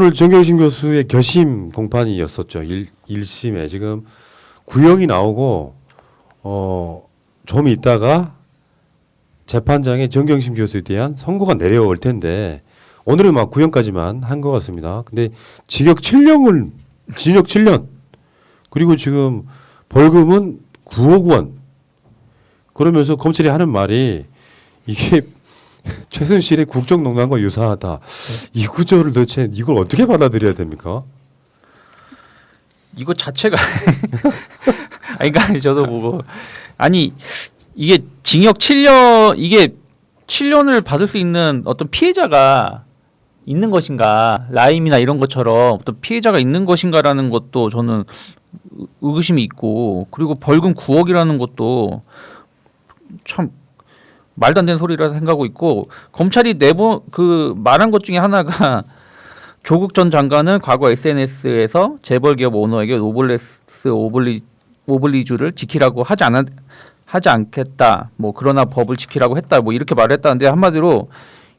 오늘 정경심 교수의 결심 공판이었었죠. 1심에 지금 구형이 나오고 좀 있다가 재판장에 정경심 교수에 대한 선고가 내려올 텐데 오늘은 막 구형까지만 한 것 같습니다. 근데 징역 7년 그리고 지금 벌금은 9억 원. 그러면서 검찰이 하는 말이 이게 최순실의 국정농단과 유사하다. 이 구조를 도대체 이걸 어떻게 받아들여야 됩니까? 이거 자체가 아니 그러니까 저도 보고 아니 이게 징역 7년 이게 7년을 받을 수 있는 어떤 피해자가 있는 것인가 라임이나 이런 것처럼 어떤 피해자가 있는 것인가라는 것도 저는 의구심이 있고 그리고 벌금 9억이라는 것도 참 말도 안 되는 소리라 생각하고 있고 검찰이 그 말한 것 중에 하나가 조국 전 장관은 과거 SNS에서 재벌 기업 오너에게 노블레스 오블리주를 지키라고 하지 않겠다. 뭐 그러나 법을 지키라고 했다. 뭐 이렇게 말을 했다는데 한마디로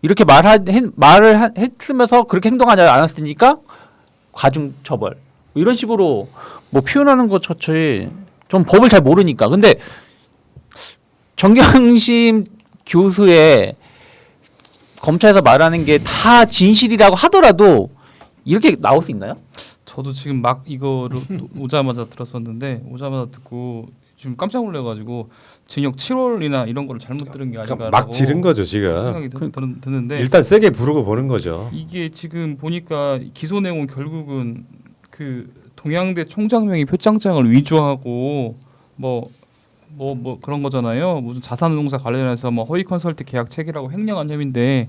이렇게 말을 했으면서 그렇게 행동하지 않았으니까 과중 처벌 뭐 이런 식으로 뭐 표현하는 것 자체에 좀 법을 잘 모르니까 근데 정경심 교수의 검찰에서 말하는 게 다 진실이라고 하더라도 이렇게 나올 수 있나요? 저도 지금 막 이거를 오자마자 들었었는데 오자마자 듣고 지금 깜짝 놀래가지고 징역 7월이나 이런 거를 잘못 들은 게 아닌가라고 막 지른 거죠 지금. 생각이 드는데 일단 세게 부르고 보는 거죠. 이게 지금 보니까 기소 내용은 결국은 그 동양대 총장명의 표창장을 위조하고 뭐 그런 거잖아요. 무슨 자산운용사 관련해서 뭐 허위 컨설팅 계약 체결하고 횡령한 혐의인데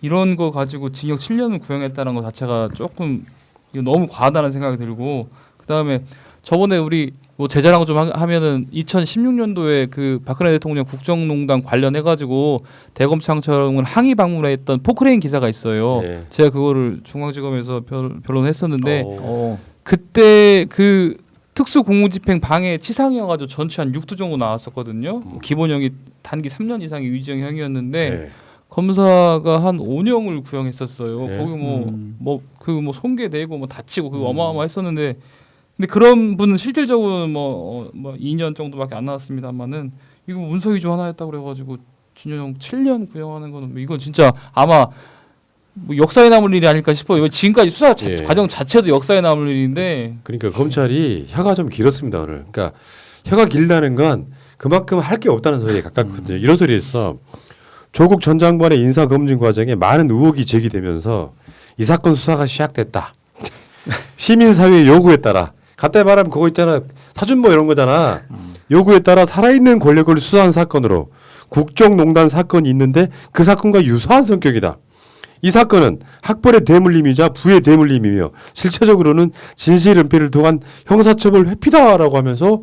이런 거 가지고 징역 7년을 구형했다는 것 자체가 조금 이거 너무 과하다는 생각이 들고 그다음에 저번에 우리 뭐 제자랑 좀 하면은 2016년도에 그 박근혜 대통령 국정농단 관련해 가지고 대검찰청을 항의 방문했던 포크레인 기사가 있어요. 네. 제가 그거를 중앙지검에서 변론했었는데 그때 그 특수공무집행 방해 치상이어가지고 전체 한 6두 정도 나왔었거든요. 기본형이 단기 3년 이상의 위정형이었는데 네. 검사가 한 5년을 구형했었어요. 네. 거기 뭐 손괴되고 뭐 다치고 그거 어마어마했었는데 근데 그런 분은 실질적으로 뭐 2년 정도밖에 안 나왔습니다만은 이거 문서 위조 하나 했다고 그래가지고 진영 7년 구형하는 거는 뭐 이건 진짜 아마 뭐 역사에 남을 일이 아닐까 싶어요. 지금까지 수사 과정 자체도 역사에 남을 일인데. 그러니까 검찰이 혀가 좀 길었습니다 오늘. 그러니까 혀가 길다는 건 그만큼 할 게 없다는 소리에 가깝거든요. 이런 소리에서 조국 전 장관의 인사 검증 과정에 많은 의혹이 제기되면서 이 사건 수사가 시작됐다. 시민사회의 요구에 따라 갖다 말하면 그거 있잖아 사준모 이런 거잖아. 요구에 따라 살아있는 권력을 수사한 사건으로 국정농단 사건이 있는데 그 사건과 유사한 성격이다. 이 사건은 학벌의 대물림이자 부의 대물림이며 실체적으로는 진실은폐를 통한 형사처벌 회피다라고 하면서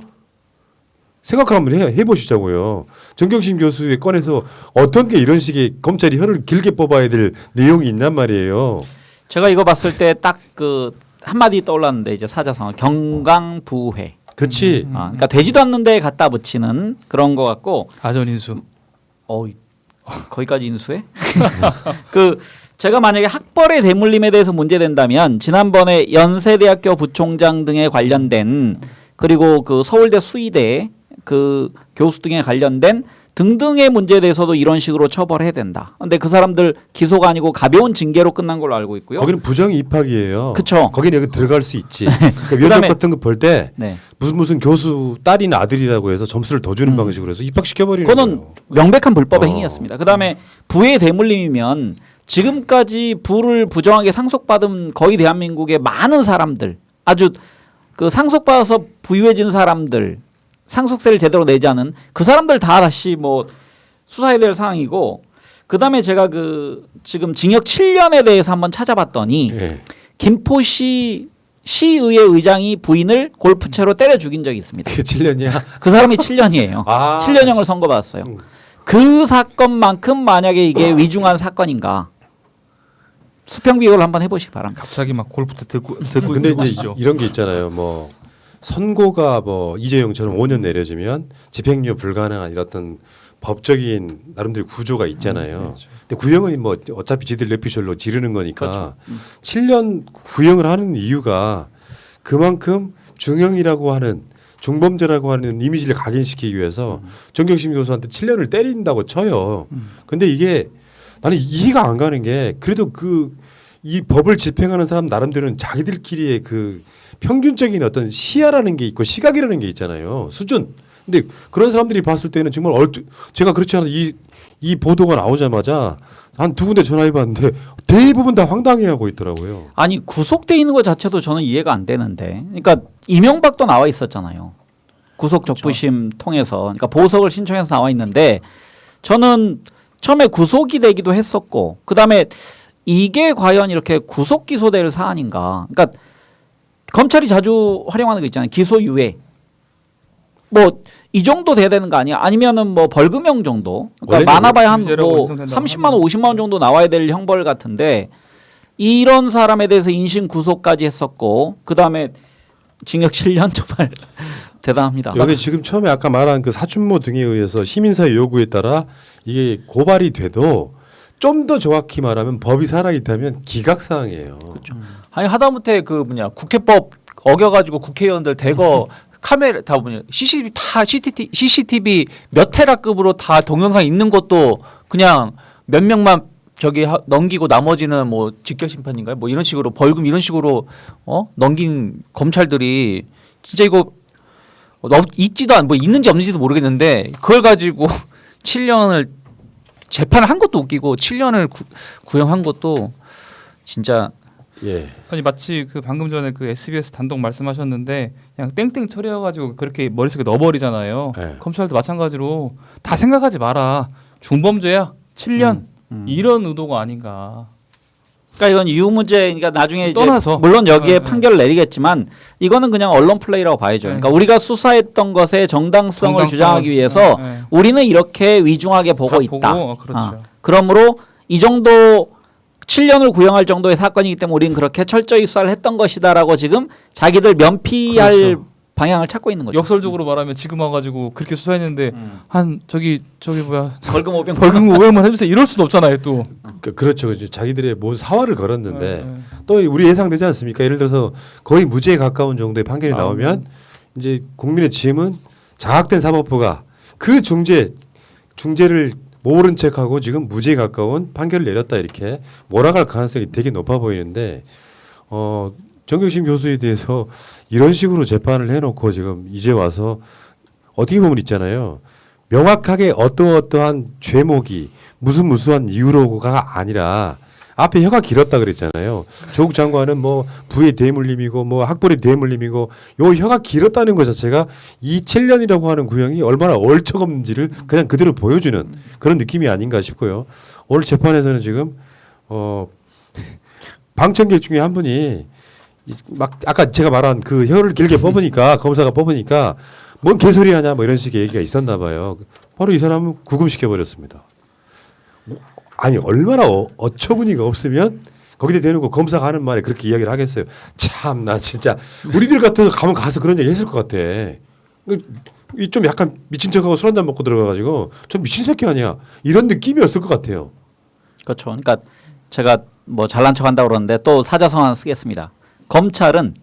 생각을 한번 해보시자고요. 정경심 교수의 꺼내서 어떤 게 이런 식의 검찰이 혀를 길게 뽑아야 될 내용이 있냔 말이에요. 제가 이거 봤을 때 딱 그 한마디 떠올랐는데 이제 사자성어 경강부회. 그렇지. 그러니까 되지도 않는데 갖다 붙이는 그런 거 같고. 아전인수. 거기까지 인수해? 그 제가 만약에 학벌의 대물림에 대해서 문제된다면 지난번에 연세대학교 부총장 등에 관련된 그리고 그 서울대 수의대 그 교수 등에 관련된 등등의 문제에 대해서도 이런 식으로 처벌해야 된다. 근데 그 사람들 기소가 아니고 가벼운 징계로 끝난 걸로 알고 있고요. 거기는 부정의 입학이에요. 그렇죠. 거기는 여기 들어갈 수 있지. 그러니까 면접 같은 거 볼 때 네. 무슨 교수 딸이나 아들이라고 해서 점수를 더 주는 방식으로 해서 입학시켜버리는 그거는 거예요. 명백한 불법의 행위였습니다. 그다음에 부의 대물림이면 지금까지 부를 부정하게 상속받은 거의 대한민국의 많은 사람들 아주 그 상속받아서 부유해진 사람들 상속세를 제대로 내지 않은 그 사람들 다 다시 뭐 수사해야 될 상황이고 그다음에 제가 그 지금 징역 7년에 대해서 한번 찾아봤더니 네. 김포시 시의회 의장이 부인을 골프채로 때려 죽인 적이 있습니다. 그게 7년이야? 그 사람이 7년이에요. 7년형을 선고받았어요. 그 사건만큼 만약에 이게 위중한 사건인가 수평 비교를 한번 해보시기 바랍니다. 갑자기 막 골프채 듣고 근데 이제 이런 게 있잖아요. 뭐 선고가 뭐 이재용처럼 5년 내려지면 집행유예 불가능한 이런 법적인 나름대로 구조가 있잖아요. 그렇죠. 근데 구형은 뭐 어차피 지들 뇌피셜로 지르는 거니까 그렇죠. 7년 구형을 하는 이유가 그만큼 중형이라고 하는 중범죄라고 하는 이미지를 각인시키기 위해서 정경심 교수한테 7년을 때린다고 쳐요. 근데 이게 나는 이해가 안 가는 게 그래도 이 법을 집행하는 사람 나름대로는 자기들끼리의 그 평균적인 어떤 시야라는 게 있고 시각이라는 게 있잖아요. 수준. 근데 그런 사람들이 봤을 때는 정말 제가 그렇지 않아도 이 보도가 나오자마자 한 두 군데 전화해봤는데 대부분 다 황당해하고 있더라고요. 아니 구속돼 있는 것 자체도 저는 이해가 안 되는데, 그러니까 이명박도 나와 있었잖아요. 구속 적부심 통해서, 그러니까 보석을 신청해서 나와 있는데 저는 처음에 구속이 되기도 했었고, 그 다음에 이게 과연 이렇게 구속 기소될 사안인가? 그러니까 검찰이 자주 활용하는 거 있잖아요. 기소유예. 뭐 이 정도 돼야 되는 거 아니야? 아니면은 뭐 벌금형 정도. 그러니까 많아봐야 한 유죄라고 뭐 인정된다고 30만 원, 50만 원 정도 나와야 될 형벌 같은데 이런 사람에 대해서 인신 구속까지 했었고 그 다음에 징역 7년 정말 대단합니다. 여기 지금 처음에 아까 말한 그 사춘모 등에 의해서 시민사회 요구에 따라 이게 고발이 돼도 좀 더 정확히 말하면 법이 살아있다면 기각사항이에요. 아니 하다못해 그 뭐냐 국회법 어겨가지고 국회의원들 대거 카메라 다 뭐냐 CCTV 몇 테라급으로 다 동영상 있는 것도 그냥 몇 명만 넘기고 나머지는 뭐 직결 심판인가요? 뭐 이런 식으로 벌금 이런 식으로 넘긴 검찰들이 진짜 이거 있지도 않 뭐 있는지 없는지도 모르겠는데 그걸 가지고 7년을 재판을 한 것도 웃기고 7년을 구형한 것도 진짜 예. 아니 마치 그 방금 전에 그 SBS 단독 말씀하셨는데 그냥 땡땡 처리해가지고 그렇게 머릿속에 넣어버리잖아요. 네. 검찰도 마찬가지로 다 생각하지 마라. 중범죄야 7년 이런 의도가 아닌가. 그러니까 이건 이유 문제니까 나중에 이제 떠나서. 물론 여기에 네, 판결을 내리겠지만 이거는 그냥 언론 플레이라고 봐야죠. 그러니까 우리가 수사했던 것의 정당성을 주장하기 위해서 우리는 이렇게 위중하게 보고 있다. 그렇죠. 그러므로 이 정도 7년을 구형할 정도의 사건이기 때문에 우리는 그렇게 철저히 수사를 했던 것이다라고 지금 자기들 면피할 그렇죠. 방향을 찾고 있는 거죠. 역설적으로 말하면 지금 와가지고 그렇게 수사했는데 한 저기 뭐야 벌금 500만 벌금 500만 해주세요 이럴 수도 없잖아요 또. 그렇죠. 자기들의 모든 사활을 걸었는데 네. 또 우리 예상되지 않습니까? 예를 들어서 거의 무죄에 가까운 정도의 판결이 나오면 이제 국민의 짐은 장악된 사법부가 그 중재를 모른 척하고 지금 무죄에 가까운 판결을 내렸다 이렇게 몰아갈 가능성이 되게 높아 보이는데 정경심 교수에 대해서 이런 식으로 재판을 해놓고 지금 이제 와서 어떻게 보면 있잖아요. 명확하게 어떠한 죄목이 무수한 이유로가 아니라 앞에 혀가 길었다 그랬잖아요. 조국 장관은 뭐 부의 대물림이고 뭐 학벌의 대물림이고 요 혀가 길었다는 것 자체가 이 7년이라고 하는 구형이 얼마나 얼척없는지를 그냥 그대로 보여주는 그런 느낌이 아닌가 싶고요. 오늘 재판에서는 지금 방청객 중에 한 분이 막 아까 제가 말한 그 혀를 길게 뽑으니까 검사가 뽑으니까 뭔 개소리 하냐 뭐 이런 식의 얘기가 있었나 봐요. 바로 이 사람은 구금시켜 버렸습니다. 아니 얼마나 어처구니가 없으면 거기다 대놓고 검사가 하는 말에 그렇게 이야기를 하겠어요. 참 나 진짜 우리들 같아서 가서 그런 얘기 했을 것 같아. 이 좀 약간 미친 척하고 술 한잔 먹고 들어가가지고 좀 미친 새끼 아니야 이런 느낌이었을 것 같아요. 그렇죠. 그러니까 제가 뭐 잘난 척한다고 그러는데 또 사자성 하나 쓰겠습니다. 검찰은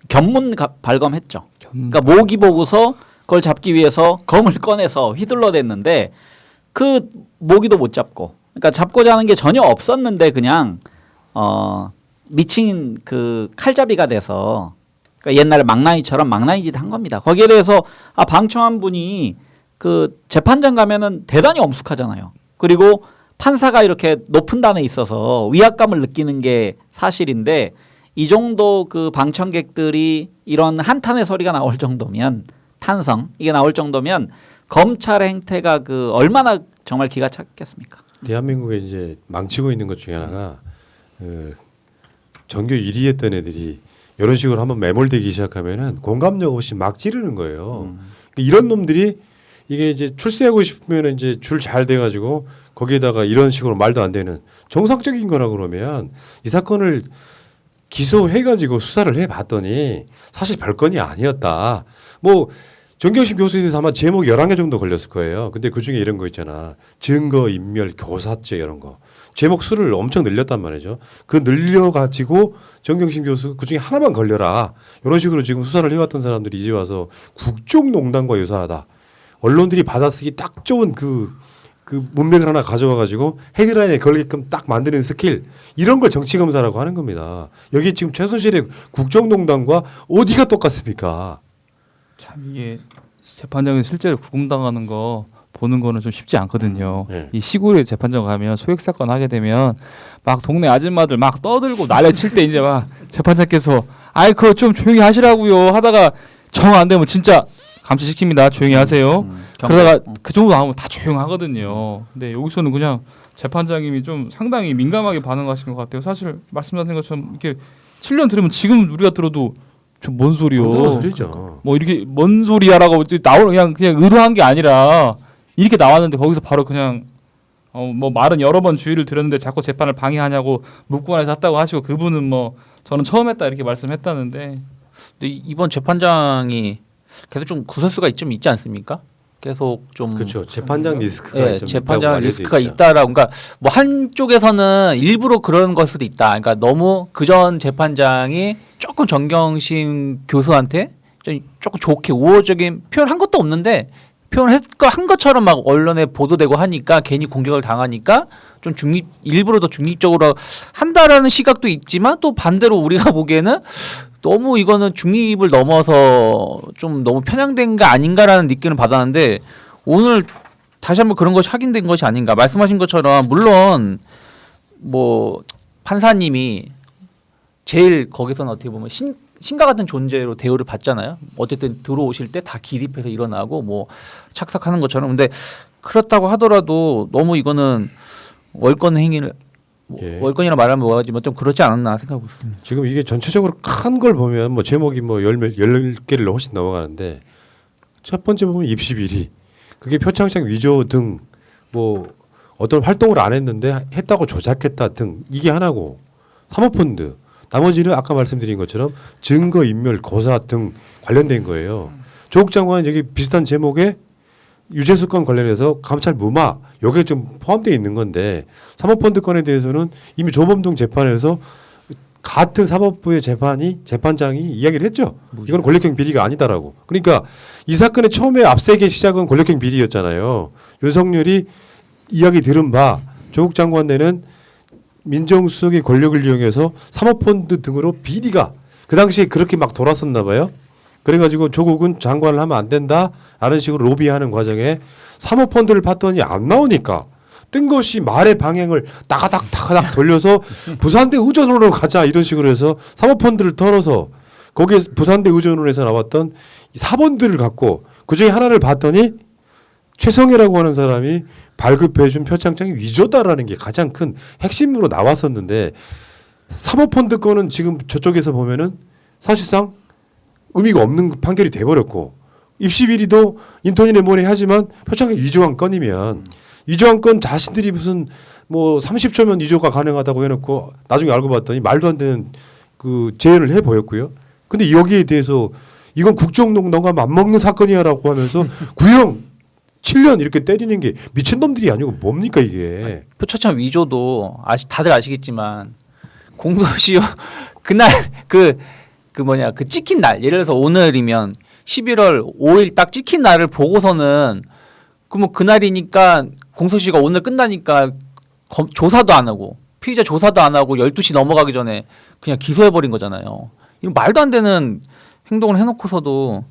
견문 발검했죠. 그러니까 모기 보고서 그걸 잡기 위해서 검을 꺼내서 휘둘러댔는데 그 모기도 못 잡고, 그러니까 잡고자 하는 게 전혀 없었는데 그냥 미친 그 칼잡이가 돼서, 그러니까 옛날에 망나니처럼 망나니 짓 한 겁니다. 거기에 대해서 방청한 분이 그 재판장 가면은 대단히 엄숙하잖아요. 그리고 판사가 이렇게 높은 단에 있어서 위압감을 느끼는 게 사실인데 이 정도 그 방청객들이 이런 한탄의 소리가 나올 정도면, 탄성 이게 나올 정도면 검찰의 행태가 그 얼마나 정말 기가 찼겠습니까? 대한민국에 이제 망치고 있는 것 중에 하나가 전교 1위 했던 애들이 이런 식으로 한번 매몰되기 시작하면은 공감력 없이 막 지르는 거예요. 이런 놈들이 이게 이제 출세하고 싶으면 이제 줄 잘 돼가지고 거기에다가 이런 식으로 말도 안 되는 정상적인 거라 그러면 이 사건을 기소해가지고 수사를 해봤더니 사실 별건이 아니었다. 뭐 정경심 교수에 대해서 아마 제목 11개 정도 걸렸을 거예요. 근데 그중에 이런 거 있잖아. 증거 인멸 교사죄 이런 거. 제목 수를 엄청 늘렸단 말이죠. 그 늘려가지고 정경심 교수 그중에 하나만 걸려라. 이런 식으로 지금 수사를 해왔던 사람들이 이제 와서 국정농단과 유사하다. 언론들이 받아쓰기 딱 좋은 그 문맥을 하나 가져와가지고 헤드라인에 걸게끔 딱 만드는 스킬 이런 걸 정치검사라고 하는 겁니다. 여기 지금 최순실의 국정농단과 어디가 똑같습니까? 참 이게 재판장에서 실제로 구금당하는 거 보는 거는 좀 쉽지 않거든요. 네. 이 시골에 재판장 가면 소액 사건 하게 되면 막 동네 아줌마들 막 떠들고 난리 칠 때 이제 막 재판장께서 아이 그거 좀 조용히 하시라고요 하다가 정 안 되면 진짜 감시시킵니다. 조용히 하세요. 그러다가 그 정도 나오면 다 조용하거든요. 근데 여기서는 그냥 재판장님이 좀 상당히 민감하게 반응하신 것 같아요. 사실 말씀하신 것처럼 이렇게 7년 들으면 지금 우리가 들어도 좀 뭔 소리요? 황당한 소리죠. 뭐 이렇게 뭔 소리야라고 나오는 그냥 의도한 게 아니라 이렇게 나왔는데 거기서 바로 그냥 뭐 말은 여러 번 주의를 드렸는데 자꾸 재판을 방해하냐고 묵고안에서 했다고 하시고 그분은 뭐 저는 처음 했다 이렇게 말씀했다는데 근데 이번 재판장이 계속 좀 구설수가 좀 있지 않습니까? 계속 좀 그렇죠. 재판장 리스크가 예, 좀 재판장 있다고 리스크가 알려져 있죠. 있다라고 그러니까 뭐 한쪽에서는 일부러 그런 걸 수도 있다. 그러니까 너무 그전 재판장이 조금 정경심 교수한테 조금 좋게 우호적인 표현한 것도 없는데 한 것처럼 막 언론에 보도되고 하니까 괜히 공격을 당하니까 좀 일부러 더 중립적으로 한다라는 시각도 있지만 또 반대로 우리가 보기에는 너무 이거는 중립을 넘어서 좀 너무 편향된 거 아닌가라는 느낌을 받았는데 오늘 다시 한번 그런 것이 확인된 것이 아닌가. 말씀하신 것처럼 물론 뭐 판사님이 제일 거기서는 어떻게 보면 신과 같은 존재로 대우를 받잖아요. 어쨌든 들어오실 때 다 기립해서 일어나고 뭐 착석하는 것처럼. 근데 그렇다고 하더라도 너무 이거는 월권 행위를 예. 월권이라 말하면 뭐하지만 좀 그렇지 않았나 생각하고 있습니다. 지금 이게 전체적으로 큰 걸 보면 뭐 제목이 뭐 10개를 훨씬 넘어가는데 첫 번째 보면 입시 비리 그게 표창장 위조 등 뭐 어떤 활동을 안 했는데 했다고 조작했다 등 이게 하나고 사모펀드 나머지는 아까 말씀드린 것처럼 증거 인멸 고사 등 관련된 거예요. 조국 장관은 여기 비슷한 제목에 유재수 건 관련해서 감찰 무마 여기에 좀 포함되어 있는 건데 사모펀드 건에 대해서는 이미 조범동 재판에서 같은 사법부의 재판장이 이야기를 했죠. 이건 권력형 비리가 아니다라고. 그러니까 이 사건의 처음에 앞세게 시작은 권력형 비리였잖아요. 윤석열이 이야기 들은 바 조국 장관 내는 민정수석의 권력을 이용해서 사모펀드 등으로 비리가 그 당시에 그렇게 막 돌았었나 봐요. 그래가지고 조국은 장관을 하면 안 된다 라는 식으로 로비하는 과정에 사모펀드를 봤더니 안 나오니까 뜬금없이 말의 방향을 따가닥 돌려서 부산대 의전으로 가자 이런 식으로 해서 사모펀드를 털어서 거기에 부산대 의전으로에서 나왔던 4번들을 갖고 그중에 하나를 봤더니 최성해라고 하는 사람이 발급해준 표창장이 위조다라는 게 가장 큰 핵심으로 나왔었는데 사모펀드 건은 지금 저쪽에서 보면은 사실상 의미가 없는 판결이 돼버렸고 입시 비리도 인턴이네 뭐네 하지만 표창장 위조한 건이면 위조한 건 자신들이 무슨 뭐 30초면 위조가 가능하다고 해놓고 나중에 알고 봤더니 말도 안 되는 그 재연을 해 보였고요. 근데 여기에 대해서 이건 국정농단과 맞먹는 사건이야라고 하면서 구형 7년 이렇게 때리는 게 미친놈들이 아니고 뭡니까 이게. 표창장 위조도 다들 아시겠지만 공소시효 그날 그 찍힌 날 예를 들어서 오늘이면 11월 5일 딱 찍힌 날을 보고서는 그러면 그날이니까 공소시효가 오늘 끝나니까 조사도 안 하고 피의자 조사도 안 하고 12시 넘어가기 전에 그냥 기소해버린 거잖아요. 이거 말도 안 되는 행동을 해놓고서도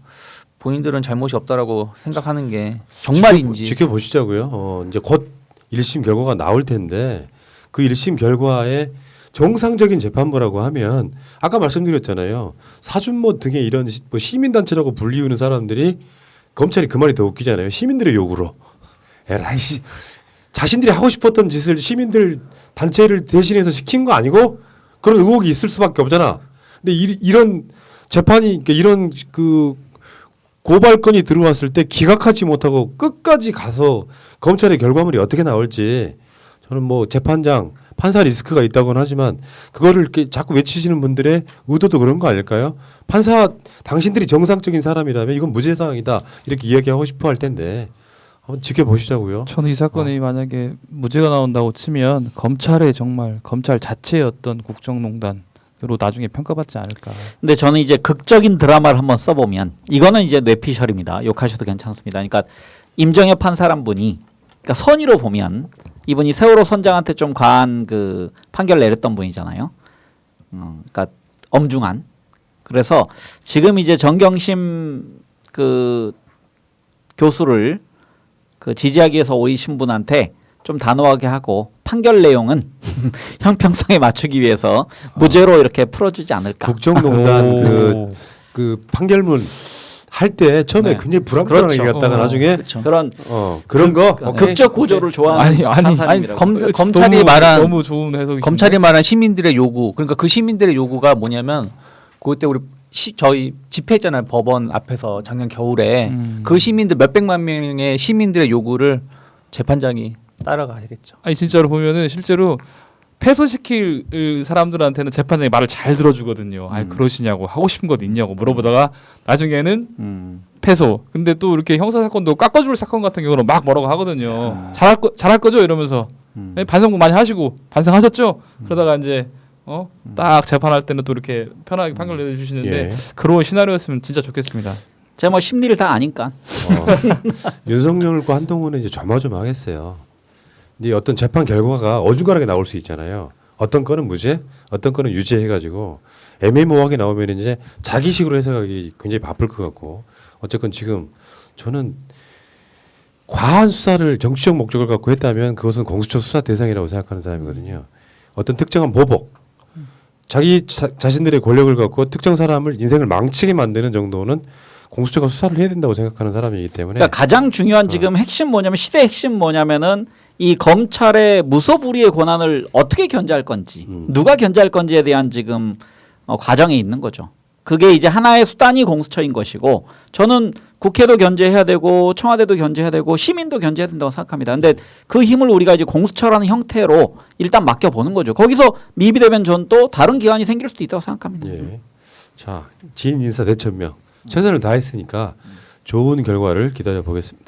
본인들은 잘못이 없다라고 생각하는 게 정말인지 지켜보시자고요. 이제 곧 1심 결과가 나올 텐데 그 1심 결과에 정상적인 재판부라고 하면 아까 말씀드렸잖아요. 사준모 등의 이런 뭐 시민단체라고 불리우는 사람들이 검찰이 그 말이 더 웃기잖아요. 시민들의 요구로. 에라이 자신들이 하고 싶었던 짓을 시민들 단체를 대신해서 시킨 거 아니고 그런 의혹이 있을 수밖에 없잖아. 근데 이런 재판이 이런 그 고발건이 들어왔을 때 기각하지 못하고 끝까지 가서 검찰의 결과물이 어떻게 나올지 저는 뭐 재판장 판사 리스크가 있다고는 하지만 그거를 이렇게 자꾸 외치시는 분들의 의도도 그런 거 아닐까요? 판사 당신들이 정상적인 사람이라면 이건 무죄 사항이다 이렇게 이야기하고 싶어 할 텐데 한번 지켜보시자고요. 저는 이 사건이 만약에 무죄가 나온다고 치면 검찰의 정말 검찰 자체의 어떤 국정농단으로 나중에 평가받지 않을까. 근데 저는 이제 극적인 드라마를 한번 써보면 이거는 이제 뇌피셜입니다. 욕하셔도 괜찮습니다. 그러니까 임정엽 판사란 분이 그러니까 선의로 보면 이분이 세월호 선장한테 좀 과한 그 판결 내렸던 분이잖아요. 그러니까 엄중한. 그래서 지금 이제 정경심 그 교수를 그 지지하기 위해서 오이신 분한테 좀 단호하게 하고 판결 내용은 형평성에 맞추기 위해서 무죄로 이렇게 풀어주지 않을까. 국정농단 그 판결문 할 때 처음에 네. 굉장히 불안불안하게 그렇죠. 갔다가 나중에 그렇죠. 그런 그런 거 극적 구조를 좋아하는 아니, 판사님이라고. 검찰이 너무, 말한 너무 좋은 해석이 검찰이 말한 시민들의 요구 그러니까 그 시민들의 요구가 뭐냐면 그때 우리 저희 집회했잖아요 법원 앞에서 작년 겨울에 그 시민들 몇백만 명의 시민들의 요구를 재판장이 따라가야겠죠. 아니 진짜로 보면은 실제로 패소시킬 사람들한테는 재판장이 말을 잘 들어주거든요. 아니 그러시냐고 하고 싶은 것 있냐고 물어보다가 나중에는 패소. 근데 또 이렇게 형사 사건도 깎아줄 사건 같은 경우는 막 뭐라고 하거든요. 잘할 거죠 이러면서 반성문 많이 하시고 반성하셨죠. 그러다가 이제 딱 재판할 때는 또 이렇게 편하게 판결 내주시는데 예. 그런 시나리오였으면 진짜 좋겠습니다. 제가 뭐 심리를 다 아니까. 윤석열과 한동훈은 이제 조마조마하겠어요. 이제 어떤 재판 결과가 어중간하게 나올 수 있잖아요. 어떤 건은 무죄, 어떤 건은 유죄 해가지고 애매모호하게 나오면 이제 자기식으로 해석하기 굉장히 바쁠 것 같고 어쨌건 지금 저는 과한 수사를 정치적 목적을 갖고 했다면 그것은 공수처 수사 대상이라고 생각하는 사람이거든요. 어떤 특정한 보복, 자기 자신들의 권력을 갖고 특정 사람을 인생을 망치게 만드는 정도는 공수처가 수사를 해야 된다고 생각하는 사람이기 때문에 그러니까 가장 중요한 지금 핵심 뭐냐면 시대 핵심 뭐냐면은 이 검찰의 무소불위의 권한을 어떻게 견제할 건지 누가 견제할 건지에 대한 지금 과정에 있는 거죠. 그게 이제 하나의 수단이 공수처인 것이고 저는 국회도 견제해야 되고 청와대도 견제해야 되고 시민도 견제해야 된다고 생각합니다. 근데 그 힘을 우리가 이제 공수처라는 형태로 일단 맡겨보는 거죠. 거기서 미비되면 전 또 다른 기관이 생길 수도 있다고 생각합니다. 예. 자, 지인 인사 대천명 최선을 다했으니까 좋은 결과를 기다려 보겠습니다.